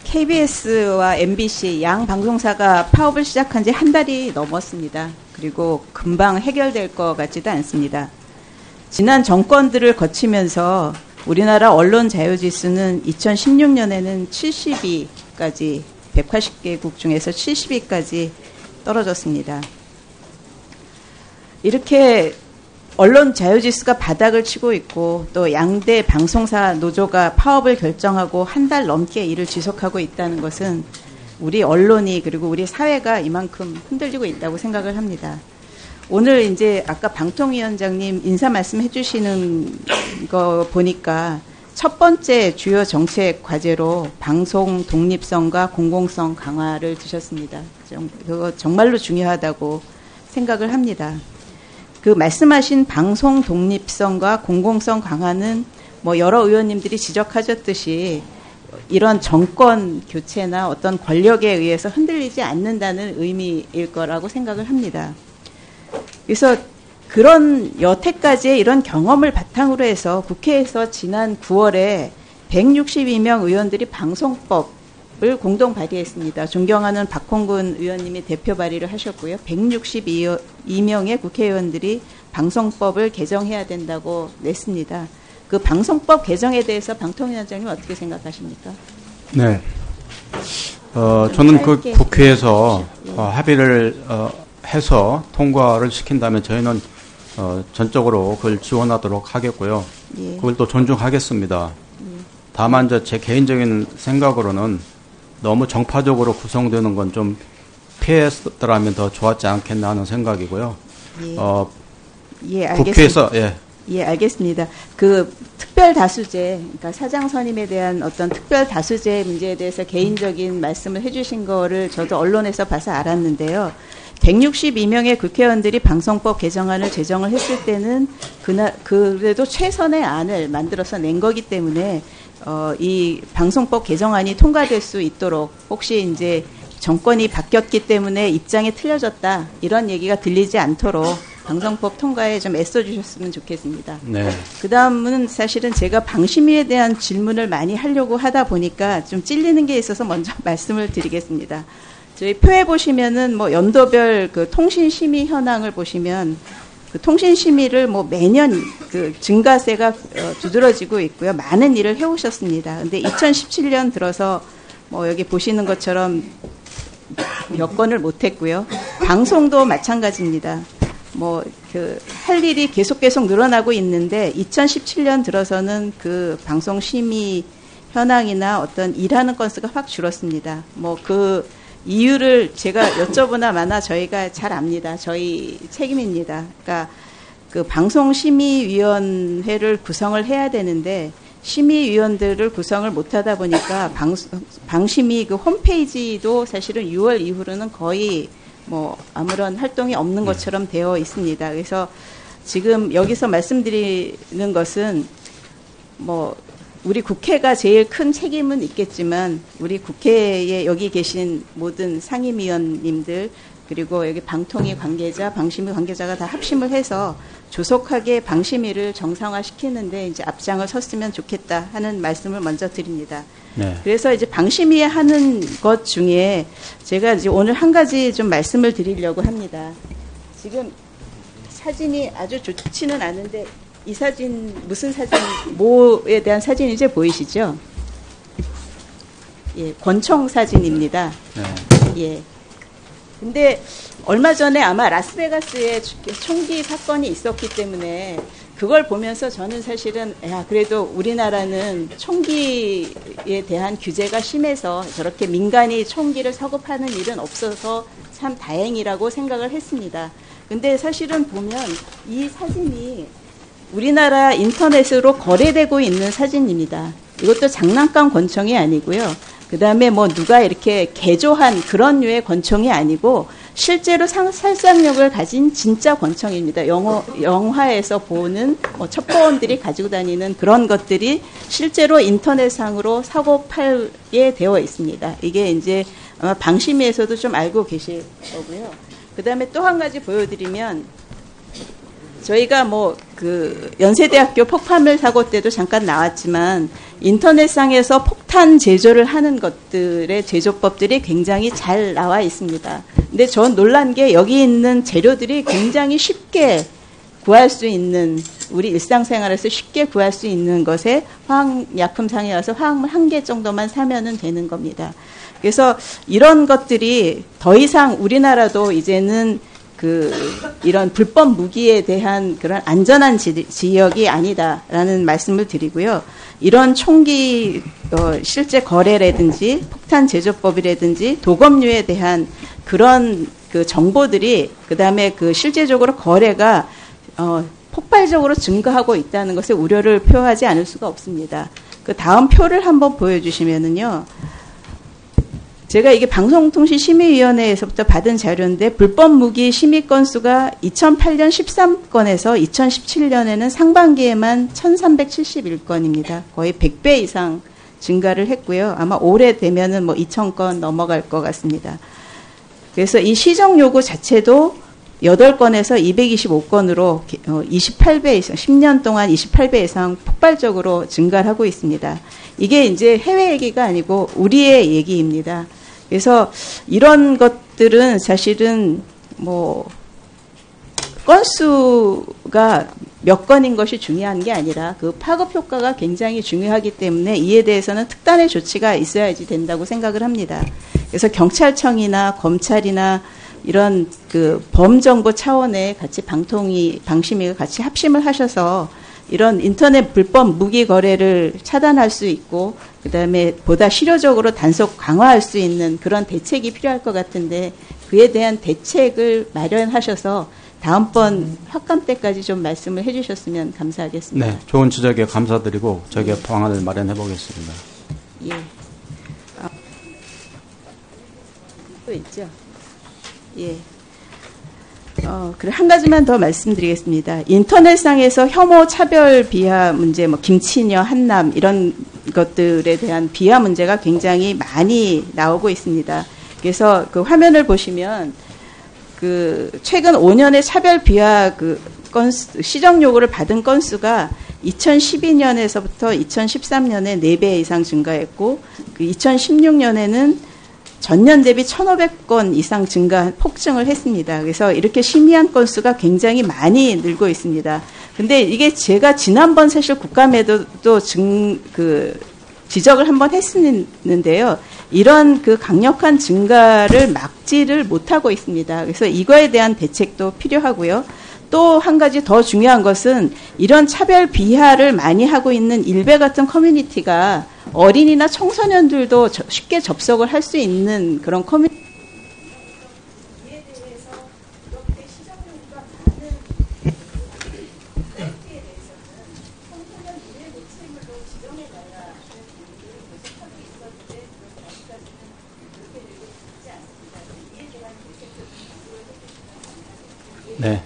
KBS와 MBC 양 방송사가 파업을 시작한 지 한 달이 넘었습니다. 그리고 금방 해결될 것 같지도 않습니다. 지난 정권들을 거치면서 우리나라 언론 자유지수는 2016년에는 70위까지 180개국 중에서 70위까지 떨어졌습니다. 이렇게 언론 자유지수가 바닥을 치고 있고 또 양대 방송사 노조가 파업을 결정하고 한 달 넘게 이를 지속하고 있다는 것은 우리 언론이 그리고 우리 사회가 이만큼 흔들리고 있다고 생각을 합니다. 오늘 이제 아까 방통위원장님 인사 말씀해 주시는 거 보니까 첫 번째 주요 정책 과제로 방송 독립성과 공공성 강화를 두셨습니다. 그거 정말로 중요하다고 생각을 합니다. 그 말씀하신 방송 독립성과 공공성 강화는 뭐 여러 의원님들이 지적하셨듯이 이런 정권 교체나 어떤 권력에 의해서 흔들리지 않는다는 의미일 거라고 생각을 합니다. 그래서 그런 여태까지의 이런 경험을 바탕으로 해서 국회에서 지난 9월에 162명 의원들이 방송법을 공동 발의했습니다. 존경하는 박홍근 의원님이 대표 발의를 하셨고요. 162명의 국회의원들이 방송법을 개정해야 된다고 냈습니다. 그 방송법 개정에 대해서 방통위원장님 어떻게 생각하십니까? 네. 저는 그 국회에서 합의를 해서 통과를 시킨다면 저희는 전적으로 그걸 지원하도록 하겠고요. 예. 그걸 또 존중하겠습니다. 다만 제 개인적인 생각으로는 너무 정파적으로 구성되는 건 좀 피했더라면 더 좋았지 않겠나 하는 생각이고요. 예. 예, 알겠습니다. 국회에서 예, 알겠습니다. 그 특별 다수제, 그러니까 사장 선임에 대한 어떤 특별 다수제 문제에 대해서 개인적인 말씀을 해주신 거를 저도 언론에서 봐서 알았는데요. 162명의 국회의원들이 방송법 개정안을 제정을 했을 때는 그래도 최선의 안을 만들어서 낸 거기 때문에 이 방송법 개정안이 통과될 수 있도록 혹시 이제 정권이 바뀌었기 때문에 입장이 틀려졌다 이런 얘기가 들리지 않도록 방송법 통과에 좀 애써주셨으면 좋겠습니다. 네. 그 다음은 사실은 제가 방심위에 대한 질문을 많이 하려고 하다 보니까 좀 찔리는 게 있어서 먼저 말씀을 드리겠습니다. 저희 표에 보시면은 뭐 연도별 그 통신심의 현황을 보시면 그 통신심의를 뭐 매년 그 증가세가 두드러지고 있고요. 많은 일을 해오셨습니다. 근데 2017년 들어서 뭐 여기 보시는 것처럼 몇 건을 못했고요. 방송도 마찬가지입니다. 뭐 그 할 일이 계속 늘어나고 있는데 2017년 들어서는 그 방송 심의 현황이나 어떤 일하는 건수가 확 줄었습니다. 뭐 그 이유를 제가 여쭤보나 마나 저희가 잘 압니다. 저희 책임입니다. 그러니까 그 방송심의위원회를 구성을 해야 되는데 심의위원들을 구성을 못하다 보니까 방심위 그 홈페이지도 사실은 6월 이후로는 거의 뭐 아무런 활동이 없는 것처럼 되어 있습니다. 그래서 지금 여기서 말씀드리는 것은 뭐 우리 국회가 제일 큰 책임은 있겠지만 우리 국회에 여기 계신 모든 상임위원님들 그리고 여기 방통위 관계자, 방심위 관계자가 다 합심을 해서 조속하게 방심위를 정상화시키는데 이제 앞장을 섰으면 좋겠다 하는 말씀을 먼저 드립니다. 네. 그래서 이제 방심위에 하는 것 중에 제가 이제 오늘 한 가지 좀 말씀을 드리려고 합니다. 지금 사진이 아주 좋지는 않은데 이 사진 무슨 사진 뭐에 대한 사진인지 보이시죠? 예, 권총 사진입니다. 네. 예. 근데 얼마 전에 아마 라스베가스에 총기 사건이 있었기 때문에 그걸 보면서 저는 사실은 그래도 우리나라는 총기에 대한 규제가 심해서 저렇게 민간이 총기를 사고 파는 일은 없어서 참 다행이라고 생각을 했습니다. 근데 사실은 보면 이 사진이 우리나라 인터넷으로 거래되고 있는 사진입니다. 이것도 장난감 권총이 아니고요. 그 다음에 뭐 누가 이렇게 개조한 그런 류의 권총이 아니고 실제로 살상력을 가진 진짜 권총입니다. 영화에서 보는 뭐 첩보원들이 가지고 다니는 그런 것들이 실제로 인터넷상으로 사고 팔게 되어 있습니다. 이게 이제 아마 방심위에서도 좀 알고 계실 거고요. 그 다음에 또 한 가지 보여드리면 저희가 뭐 그 연세대학교 폭발물 사고 때도 잠깐 나왔지만 인터넷상에서 폭탄 제조를 하는 것들의 제조법들이 굉장히 잘 나와 있습니다. 근데 전 놀란 게 여기 있는 재료들이 굉장히 쉽게 구할 수 있는, 우리 일상생활에서 쉽게 구할 수 있는 것에 화학약품상에 와서 화학물 1개 정도만 사면은 되는 겁니다. 그래서 이런 것들이 더 이상 우리나라도 이제는 이런 불법 무기에 대한 그런 안전한 지역이 아니다라는 말씀을 드리고요. 이런 총기 실제 거래라든지 폭탄 제조법이라든지 도검류에 대한 그런 그 정보들이 그다음에 그 실제적으로 거래가 폭발적으로 증가하고 있다는 것에 우려를 표하지 않을 수가 없습니다. 그 다음 표를 한번 보여주시면은요. 제가 이게 방송통신심의위원회에서부터 받은 자료인데 불법 무기 심의 건수가 2008년 13건에서 2017년에는 상반기에만 1371건입니다. 거의 100배 이상 증가를 했고요. 아마 올해 되면은 뭐 2000건 넘어갈 것 같습니다. 그래서 이 시정 요구 자체도 8건에서 225건으로 28배 이상, 10년 동안 28배 이상 폭발적으로 증가를 하고 있습니다. 이게 이제 해외 얘기가 아니고 우리의 얘기입니다. 그래서 이런 것들은 사실은 뭐 건수가 몇 건인 것이 중요한 게 아니라 그 파급 효과가 굉장히 중요하기 때문에 이에 대해서는 특단의 조치가 있어야지 된다고 생각을 합니다. 그래서 경찰청이나 검찰이나 이런 그 범정부 차원의 같이 방심위가 같이 합심을 하셔서 이런 인터넷 불법 무기 거래를 차단할 수 있고 그다음에 보다 실효적으로 단속 강화할 수 있는 그런 대책이 필요할 것 같은데 그에 대한 대책을 마련하셔서 다음번 확감 때까지 좀 말씀을 해주셨으면 감사하겠습니다. 네, 좋은 지적에 감사드리고 저게 방안을 마련해 보겠습니다. 예. 또 있죠. 예. 그래 한 가지만 더 말씀드리겠습니다. 인터넷상에서 혐오, 차별, 비하 문제, 뭐 김치녀, 한남 이런 것들에 대한 비하 문제가 굉장히 많이 나오고 있습니다. 그래서 그 화면을 보시면 그 최근 5년의 차별 비하 그 건수, 시정 요구를 받은 건수가 2012년에서부터 2013년에 4배 이상 증가했고 그 2016년에는 전년 대비 1,500건 이상 폭증을 했습니다. 그래서 이렇게 심의한 건수가 굉장히 많이 늘고 있습니다. 근데 이게 제가 지난번 사실 국감에도 지적을 한번 했었는데요. 이런 그 강력한 증가를 막지를 못하고 있습니다. 그래서 이거에 대한 대책도 필요하고요. 또 한 가지 더 중요한 것은 이런 차별 비하를 많이 하고 있는 일베 같은 커뮤니티가 어린이나 청소년들도 쉽게 접속을 할 수 있는 그런 커뮤니티에 대해서 이렇게 시정요구가 많은 사이트에 대해서는 청소년 유해 노출물로 지정해달라 하는 분들을 계속하고 있었는데 그것이 아직까지는 그렇게 되고 있지 않습니다. 이에 대한 대책도 강구를 해주시면 감사하겠습니다. 네.